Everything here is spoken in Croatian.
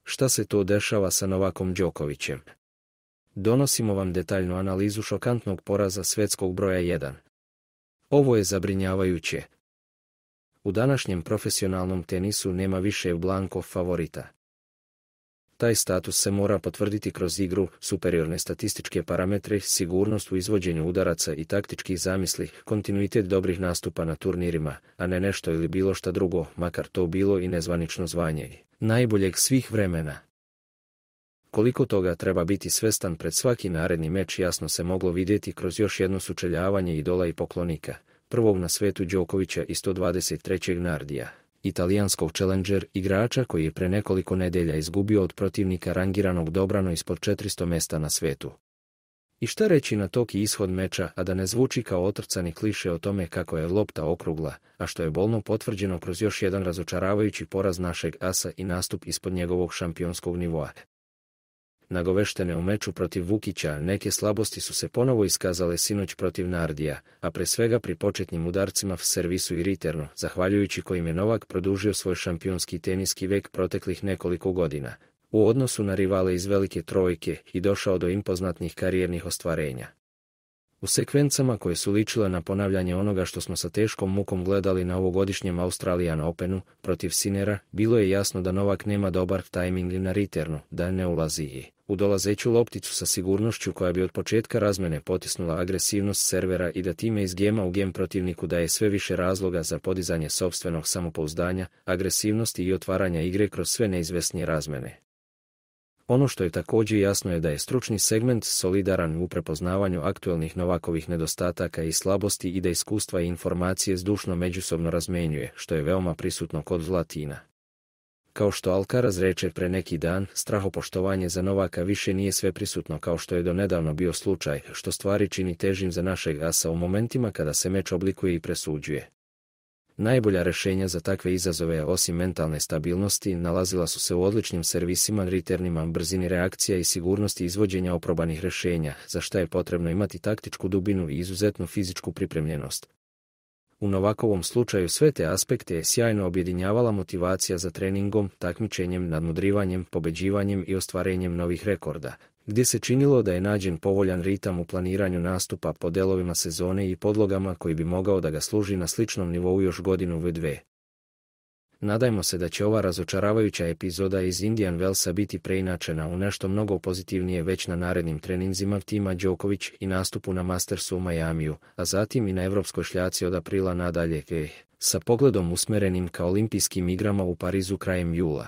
Šta se to dešava sa Novakom Đokovićem? Donosimo vam detaljnu analizu šokantnog poraza svjetskog broja 1. Ovo je zabrinjavajuće. U današnjem profesionalnom tenisu nema više blankov favorita. Taj status se mora potvrditi kroz igru, superiorne statističke parametre, sigurnost u izvođenju udaraca i taktičkih zamisli, kontinuitet dobrih nastupa na turnirima, a ne nešto ili bilo šta drugo, makar to bilo i nezvanično zvanje najboljeg svih vremena. Koliko toga treba biti svestan pred svaki naredni meč jasno se moglo vidjeti kroz još jedno sučeljavanje idola i poklonika, prvog na svetu Đokovića i 123. Nardija, italijanskog challenger igrača koji je pre nekoliko nedelja izgubio od protivnika rangiranog dobrano ispod 400 mesta na svetu. I šta reći na toki ishod meča, a da ne zvuči kao otrcani kliše o tome kako je lopta okrugla, a što je bolno potvrđeno kroz još jedan razočaravajući poraz našeg asa i nastup ispod njegovog šampionskog nivoa. Nagoveštene u meču protiv Vukića, neke slabosti su se ponovo iskazale sinoć protiv Nardija, a pre svega pri početnim udarcima v servisu i riternu, zahvaljujući kojim je Novak produžio svoj šampionski teniski vek proteklih nekoliko godina, u odnosu na rivale iz velike trojke i došao do impoznatnih karijernih ostvarenja. U sekvencama koje su ličile na ponavljanje onoga što smo sa teškom mukom gledali na ovogodišnjem Australian Openu protiv Sinnera, bilo je jasno da Novak nema dobar tajming na riternu, da ne ulazi u dolazeću lopticu sa sigurnošću koja bi od početka razmene potisnula agresivnost servera i da time iz gema u gem protivniku daje sve više razloga za podizanje sopstvenog samopouzdanja, agresivnosti i otvaranja igre kroz sve neizvesnije razmene. Ono što je također jasno je da je stručni segment solidaran u prepoznavanju aktuelnih Novakovih nedostataka i slabosti i da iskustva i informacije zdušno međusobno razmenjuje, što je veoma prisutno kod Zlatina. Kao što Alcaraz reče pre neki dan, strahopoštovanje za Novaka više nije sve prisutno kao što je donedavno bio slučaj, što stvari čini težim za našeg asa u momentima kada se meč oblikuje i presuđuje. Najbolja rješenja za takve izazove, osim mentalne stabilnosti, nalazila su se u odličnim servisima, riternima, brzini reakcija i sigurnosti izvođenja oprobanih rješenja, za šta je potrebno imati taktičku dubinu i izuzetnu fizičku pripremljenost. U Novakovom slučaju sve te aspekte je sjajno objedinjavala motivacija za treningom, takmičenjem, nadmudrivanjem, pobeđivanjem i ostvarenjem novih rekorda, gdje se činilo da je nađen povoljan ritam u planiranju nastupa po delovima sezone i podlogama koji bi mogao da ga služi na sličnom nivou još godinu v dve. Nadajmo se da će ova razočaravajuća epizoda iz Indian Wellsa biti preinačena u nešto mnogo pozitivnije već na narednim treninzima tima Đoković i nastupu na Mastersu u Majamiju, a zatim i na evropskoj šljaci od aprila nadalje, sa pogledom usmerenim ka olimpijskim igrama u Parizu krajem jula.